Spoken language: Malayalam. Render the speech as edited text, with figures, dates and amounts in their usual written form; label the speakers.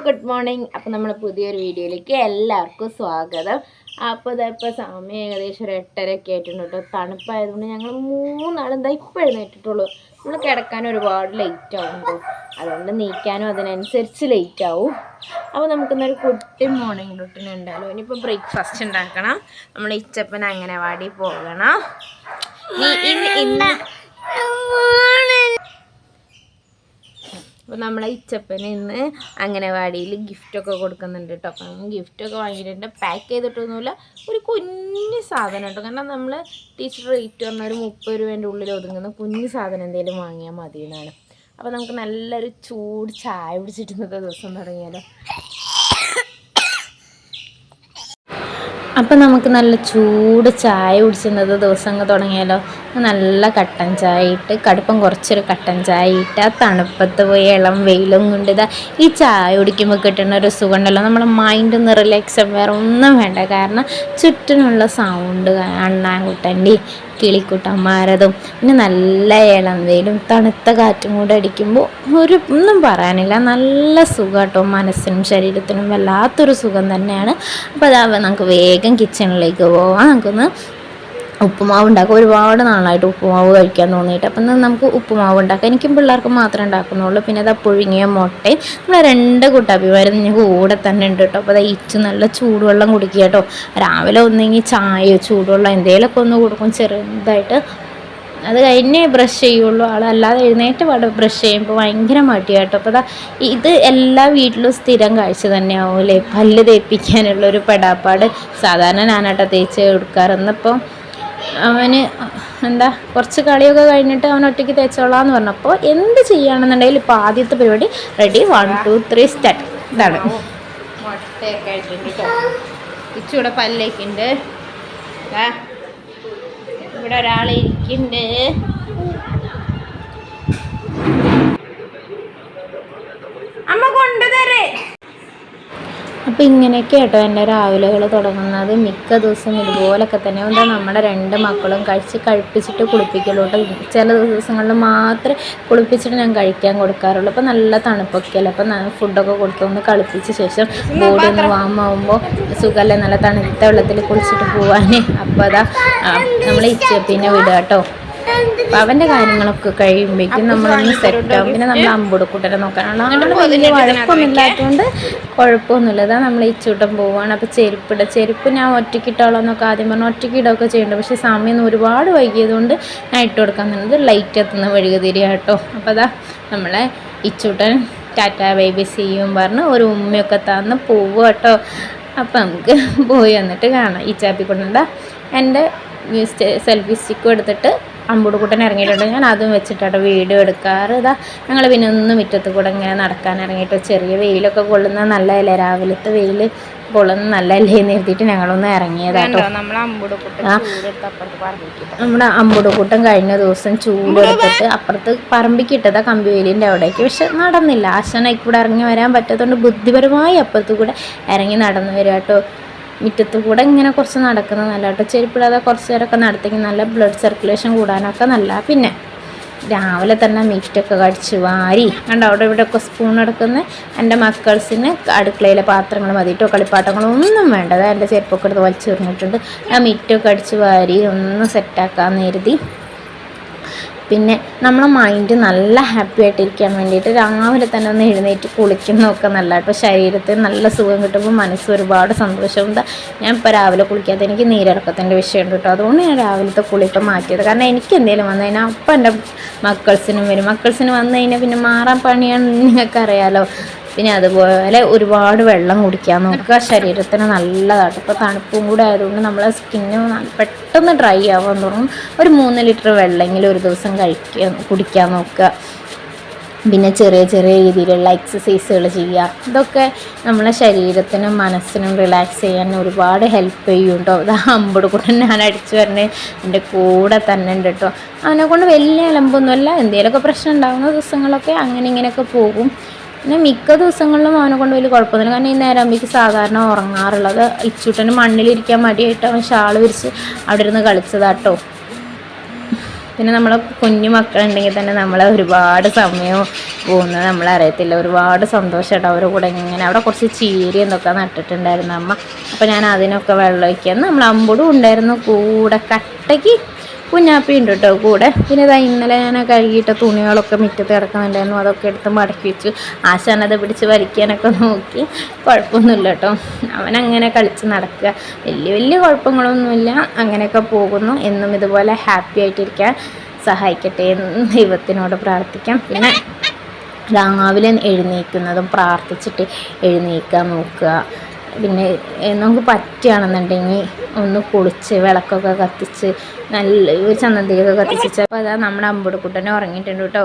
Speaker 1: Good morning. അപ്പോൾ നമ്മൾ പുതിയൊരു വീഡിയോയിലേക്ക് എല്ലാവർക്കും സ്വാഗതം. അപ്പോൾ ഇതപ്പോൾ സമയം ഏകദേശം ഒരു 8:30 ആയിട്ടുണ്ട് കേട്ടോ. തണുപ്പായതുകൊണ്ട് ഞങ്ങൾ മൂന്നാളും എന്താ ഇപ്പോൾ എഴുന്നേറ്റിട്ടുള്ളൂ. നമ്മൾ കിടക്കാൻ ഒരുപാട് ലേറ്റ് ആവും കേട്ടോ. അതുകൊണ്ട് നീക്കാനും അതിനനുസരിച്ച് ലേറ്റ് ആവും. അപ്പോൾ നമുക്കിന്നൊരു കുട്ടി മോർണിംഗ് റൂട്ടീൻ ഉണ്ടല്ലോ. ഇനിയിപ്പോൾ ബ്രേക്ക്ഫാസ്റ്റ് ഉണ്ടാക്കണം. നമ്മൾ ഇച്ചപ്പൻ അംഗനവാടി പോകണം. അപ്പോൾ നമ്മളെ ഇച്ചപ്പന് ഇന്ന് അംഗനവാടിയിൽ ഗിഫ്റ്റൊക്കെ കൊടുക്കുന്നുണ്ട് കേട്ടോ. അപ്പം ഗിഫ്റ്റൊക്കെ വാങ്ങിയിട്ടുണ്ട്. പാക്ക് ചെയ്തിട്ടൊന്നുമില്ല, ഒരു കുഞ്ഞ് സാധനം കേട്ടോ. കാരണം നമ്മൾ ടീച്ചർ റേറ്റ് പറഞ്ഞ ഒരു 30 രൂപേൻ്റെ ഉള്ളിൽ ഒതുങ്ങുന്ന കുഞ്ഞ് സാധനം എന്തെങ്കിലും വാങ്ങിയാൽ മതി എന്നാണ്. അപ്പോൾ നമുക്ക് നല്ലൊരു ചൂട് ചായ പിടിച്ചിട്ട് ഇന്നത്തെ ദിവസം തുടങ്ങിയാലോ. അപ്പം നമുക്ക് നല്ല ചൂട് ചായ കുടിച്ചിരുന്നത് ദിവസം അങ്ങ് തുടങ്ങിയാലോ. നല്ല കട്ടൻ ചായ ഇട്ട്, കടുപ്പം കുറച്ചൊരു കട്ടൻ ചായ ഇട്ട്, ആ തണുപ്പത്ത് പോയി ഇളം വെയിലും കൊണ്ട് ഇതാ ഈ ചായ കുടിക്കുമ്പോൾ കിട്ടുന്ന ഒരു സുഖം ഉണ്ടല്ലോ. നമ്മളെ മൈൻഡൊന്ന് റിലാക്സ് വേറെ ഒന്നും വേണ്ട. കാരണം ചുറ്റിനുള്ള സൗണ്ട്, അണ്ണാൻകുട്ടൻ്റെ കിളിക്കുട്ടന്മാരതും പിന്നെ നല്ല ഇളം വെയിലും തണുത്ത കാറ്റും കൂടെ അടിക്കുമ്പോൾ ഒന്നും പറയാനില്ല. നല്ല സുഖം കേട്ടോ. മനസ്സിനും ശരീരത്തിനും വല്ലാത്തൊരു സുഖം തന്നെയാണ്. അപ്പോൾ അതാ നമുക്ക് വേഗം കിച്ചണിലേക്ക് പോവാം. നമുക്കൊന്ന് ഉപ്പുമാവ് ഉണ്ടാക്കാം. ഒരുപാട് നാളായിട്ട് ഉപ്പുമാവ് കഴിക്കാൻ തോന്നിയിട്ട്. അപ്പം നമുക്ക് ഉപ്പുമാവ് ഉണ്ടാക്കാം. എനിക്കും പിള്ളേർക്കും മാത്രമേ ഉണ്ടാക്കുന്നുള്ളൂ. പിന്നെ അതാ പുഴുങ്ങിയ മുട്ടയും നമ്മളെ 2 കുട്ടാപ്പിമാരും നിങ്ങൾക്ക് കൂടെ തന്നെ ഉണ്ട് കേട്ടോ. അപ്പോൾ അതാ ഇച്ച് നല്ല ചൂടുവെള്ളം കുടിക്കുക കേട്ടോ. രാവിലെ ഒന്നെങ്കിൽ ചായയോ ചൂടുവെള്ളം എന്തെങ്കിലുമൊക്കെ ഒന്ന് കൊടുക്കും ചെറുതായിട്ട്. അത് കഴിഞ്ഞേ ബ്രഷ് ചെയ്യുള്ളൂ ആൾ. അല്ലാതെ എഴുന്നേറ്റ് പാട് ബ്രഷ് ചെയ്യുമ്പോൾ ഭയങ്കര മടിയാട്ടോ. അപ്പോൾ അതാ ഇത് എല്ലാ വീട്ടിലും സ്ഥിരം കാഴ്ച തന്നെയാവും അല്ലേ, പല്ല് തേപ്പിക്കാനുള്ളൊരു പെടാപ്പാട്. സാധാരണ ഞാനാട്ടോ തേച്ച് കൊടുക്കാറെന്നിപ്പോൾ അവന് എന്താ കുറച്ച് കളിയൊക്കെ കഴിഞ്ഞിട്ട് അവൻ ഒറ്റയ്ക്ക് തേച്ചോളാന്ന് പറഞ്ഞപ്പോൾ എന്ത് ചെയ്യുകയാണെന്നുണ്ടെങ്കിൽ ഇപ്പോൾ ആദ്യത്തെ പരിപാടി റെഡി 1 2 3 സ്റ്റാർട്ട്. ഇതാണ് മുട്ടയൊക്കെ ആയിട്ടുണ്ട്. ഇച്ചിവിടെ പല്ലേക്കുണ്ട്. ഇവിടെ ഒരാൾ ഇരിക്കുന്നുണ്ട്. അമ്മ കൊണ്ടുതരേ. അപ്പോൾ ഇങ്ങനെയൊക്കെ കേട്ടോ എൻ്റെ രാവിലെകൾ തുടങ്ങുന്നത്. മിക്ക ദിവസം ഇതുപോലൊക്കെ തന്നെ. എന്താ നമ്മുടെ 2 മക്കളും കഴിപ്പിച്ചിട്ട് കുളിപ്പിക്കുള്ളൂ കേട്ടോ. ചില ദിവസങ്ങളിൽ മാത്രമേ കുളിപ്പിച്ചിട്ട് ഞാൻ കഴിക്കാൻ കൊടുക്കാറുള്ളൂ. അപ്പോൾ നല്ല തണുപ്പൊക്കെ അല്ലേ. അപ്പോൾ ഫുഡൊക്കെ കൊടുത്തുകൊണ്ട് കളിപ്പിച്ച ശേഷം ബോഡി ഒന്ന് വാമാവുമ്പോൾ സുഖമല്ലേ, നല്ല തണുത്ത വെള്ളത്തിൽ കുളിച്ചിട്ട് പോവാൻ. അപ്പോൾ അതാ നമ്മൾ ഇച്ചപ്പിനെ വിടുക കേട്ടോ. അപ്പം അവൻ്റെ കാര്യങ്ങളൊക്കെ കഴിയുമ്പോഴേക്കും നമ്മളൊന്ന് സെറ്റാവും. പിന്നെ നമ്മൾ അമ്പുടക്കൂട്ടനെ നോക്കാനുള്ള അങ്ങനെ വലിയ വഴക്കൊന്നും ഇല്ലാത്തതുകൊണ്ട് കുഴപ്പമൊന്നുമില്ല. അതാ നമ്മൾ ഇച്ചൂട്ടം പോവുകയാണ്. അപ്പോൾ ചെരുപ്പ് ഞാൻ ഒറ്റയ്ക്കിട്ടോളാന്നൊക്കെ ആദ്യം പറഞ്ഞു. ഒറ്റയ്ക്കിടുകയൊക്കെ ചെയ്യുന്നുണ്ട്. പക്ഷേ സമയം ഒരുപാട് വൈകിയതുകൊണ്ട് ഞാൻ ഇട്ട് കൊടുക്കാൻ തന്നത് ലൈറ്റ് എത്തുന്ന വഴികതിരിക കേട്ടോ. അപ്പോൾ അതാ നമ്മളെ ഇച്ചൂട്ടൻ ടാറ്റ ബേബി സിയും പറഞ്ഞ് ഒരു ഉമ്മയൊക്കെ തന്ന് പോവുക കേട്ടോ. അപ്പം നമുക്ക് പോയി വന്നിട്ട് കാണാം. ഈ ചാപ്പിക്കൊണ്ടുണ്ടാ എൻ്റെ സെൽഫി സ്റ്റിക്കും എടുത്തിട്ട് അമ്പുടുകൂട്ടൻ ഇറങ്ങിയിട്ടുണ്ട്. ഞാൻ അതും വെച്ചിട്ടാണ് വീഡിയോ എടുക്കാറ്. ഇതാ ഞങ്ങൾ പിന്നെ ഒന്ന് മുറ്റത്ത് കൂടെ ഇങ്ങനെ നടക്കാൻ ഇറങ്ങിയിട്ട് ചെറിയ വെയിലൊക്കെ കൊള്ളുന്ന നല്ലതല്ലേ, രാവിലത്തെ വെയിൽ കൊള്ളുന്ന നല്ലതല്ലേ എന്ന് എഴുതിയിട്ട് ഞങ്ങളൊന്ന് ഇറങ്ങിയതാട്ടോ. നമ്മുടെ അമ്പുടുകൂട്ടൻ കഴിഞ്ഞ ദിവസം ചൂടെടുത്തിട്ട് അപ്പുറത്ത് പറമ്പിക്കിട്ടതാ കമ്പിവേലിൻ്റെ അവിടേക്ക്. പക്ഷെ നടന്നില്ല. ആശാനായി കൂടെ ഇറങ്ങി വരാൻ പറ്റാത്തതുകൊണ്ട് ബുദ്ധിപരമായി അപ്പുറത്ത് കൂടെ ഇറങ്ങി നടന്നു വരിക കേട്ടോ. മുറ്റത്ത് കൂടെ ഇങ്ങനെ കുറച്ച് നടക്കുന്നത് നല്ല കേട്ടോ. ചെരുപ്പിടാതെ കുറച്ച് നേരമൊക്കെ നടത്തിയെങ്കിൽ നല്ല ബ്ലഡ് സർക്കുലേഷൻ കൂടാനൊക്കെ നല്ല. പിന്നെ രാവിലെ തന്നെ മീറ്റൊക്കെ കടിച്ച് വാരി കണ്ടോ. അവിടെ ഇവിടെയൊക്കെ സ്പൂൺ എടുക്കുന്ന എൻ്റെ മക്കൾസിന് അടുക്കളയിലെ പാത്രങ്ങൾ മതി കേട്ടോ. കളിപ്പാട്ടങ്ങളൊന്നും വേണ്ടത്. എൻ്റെ ചെരുപ്പൊക്കെ എടുത്ത് വലിച്ചെറിഞ്ഞിട്ടുണ്ട്. ആ മീറ്റൊക്കെ അടിച്ച് വാരി ഒന്ന് സെറ്റാക്കാമെന്ന് കരുതി. പിന്നെ നമ്മളെ മൈൻഡ് നല്ല ഹാപ്പി ആയിട്ടിരിക്കാൻ വേണ്ടിയിട്ട് രാവിലെ തന്നെ ഒന്ന് എഴുന്നേറ്റ് കുളിക്കുന്നതൊക്കെ നല്ല കേട്ടോ. ശരീരത്തിന് നല്ല സുഖം കിട്ടുമ്പോൾ മനസ്സ് ഒരുപാട് സന്തോഷമുണ്ട്. ഞാൻ ഇപ്പോൾ രാവിലെ കുളിക്കാതെ എനിക്ക് നീരിറക്കത്തിൻ്റെ വിഷയമുണ്ട് കേട്ടോ. അതുകൊണ്ട് ഞാൻ രാവിലത്തെ കുളിപ്പം മാറ്റിയത്. കാരണം എനിക്ക് എന്തെങ്കിലും വന്നു കഴിഞ്ഞാൽ അപ്പം എൻ്റെ മക്കൾസിനും വരും. മക്കൾസിന് വന്നു കഴിഞ്ഞാൽ പിന്നെ മാറാൻ പണിയാണ്, നിങ്ങൾക്കറിയാലോ. പിന്നെ അതുപോലെ ഒരുപാട് വെള്ളം കുടിക്കാൻ നോക്കുക. ശരീരത്തിന് നല്ലതാണ്. ഇപ്പോൾ തണുപ്പും കൂടെ ആയതുകൊണ്ട് നമ്മളെ സ്കിന്ന് പെട്ടെന്ന് ഡ്രൈ ആവാൻ തുടങ്ങും. ഒരു 3 ലിറ്റർ വെള്ളമെങ്കിലും ഒരു ദിവസം കുടിക്കാൻ നോക്കുക. പിന്നെ ചെറിയ ചെറിയ രീതിയിലുള്ള എക്സസൈസുകൾ ചെയ്യുക. ഇതൊക്കെ നമ്മളെ ശരീരത്തിനും മനസ്സിനും റിലാക്സ് ചെയ്യാൻ ഒരുപാട് ഹെൽപ്പ് ചെയ്യും കേട്ടോ. അത് അമ്പുടുകൂടെ ഞാൻ അടിച്ചു വരണേ എൻ്റെ കൂടെ തന്നെ ഉണ്ട് കേട്ടോ. അവനെ കൊണ്ട് വലിയ അലമ്പൊന്നുമല്ല. എന്തെങ്കിലുമൊക്കെ പ്രശ്നം ഉണ്ടാകുന്ന ദിവസങ്ങളൊക്കെ അങ്ങനെ ഇങ്ങനെയൊക്കെ പോകും. പിന്നെ മിക്ക ദിവസങ്ങളിലും അവനെ കൊണ്ട് വലിയ കുഴപ്പമൊന്നുമില്ല. കാരണം ഈ നേരം ആകുമ്പോഴേക്ക് സാധാരണ ഉറങ്ങാറുള്ളത്. ഇച്ചൂട്ടന് മണ്ണിലിരിക്കാൻ മടിയായിട്ട് അവൻ ഷാൾ വിരിച്ച് അവിടെ ഇരുന്ന് കളിച്ചതാട്ടോ. പിന്നെ നമ്മളെ കുഞ്ഞു മക്കളുണ്ടെങ്കിൽ തന്നെ നമ്മളെ ഒരുപാട് സമയം പോകുന്നത് നമ്മളറിയത്തില്ല. ഒരുപാട് സന്തോഷമായിട്ട് അവരുടെ കൂടെ ഇങ്ങനെ അവിടെ കുറച്ച് ചീര എന്നൊക്കെ നട്ടിട്ടുണ്ടായിരുന്നു അമ്മ. അപ്പോൾ ഞാൻ അതിനൊക്കെ വെള്ളം ഒഴിക്കുകയെന്ന് നമ്മൾ അമ്പുടും ഉണ്ടായിരുന്നു കൂടെ. കട്ടയ്ക്ക് കുഞ്ഞാപ്പി ഉണ്ട് കേട്ടോ കൂടെ. പിന്നെ ഇതാ ഇന്നലെ ഞാൻ കഴുകിയിട്ട തുണികളൊക്കെ മുറ്റത്ത് കിടക്കുന്നുണ്ടായിരുന്നു, അതൊക്കെ എടുത്ത് മടക്കി വെച്ചു. ആശാനത് പിടിച്ച് വലിക്കാനൊക്കെ നോക്കി, കുഴപ്പമൊന്നുമില്ല കേട്ടോ. അവനങ്ങനെ കളിച്ച് നടക്കുക, വലിയ കുഴപ്പങ്ങളൊന്നുമില്ല. അങ്ങനെയൊക്കെ പോകുന്നു. എന്നും ഇതുപോലെ ഹാപ്പി ആയിട്ടിരിക്കാൻ സഹായിക്കട്ടെ എന്ന് ദൈവത്തിനോട് പ്രാർത്ഥിക്കാം. പിന്നെ രാവിലെ എഴുന്നേൽക്കുന്നതും പ്രാർത്ഥിച്ചിട്ട് എഴുന്നേൽക്കാൻ നോക്കുക. പിന്നെ നമുക്ക് പറ്റുകയാണെന്നുണ്ടെങ്കിൽ ഒന്ന് കുളിച്ച് വിളക്കൊക്കെ കത്തിച്ച് നല്ല ഒരു ചന്ദനത്തിരിയൊക്കെ കത്തിച്ച്. അപ്പോൾ അതാ നമ്മുടെ അമ്പുടുക്കുട്ടനെ ഉറങ്ങിയിട്ടുണ്ട് കേട്ടോ.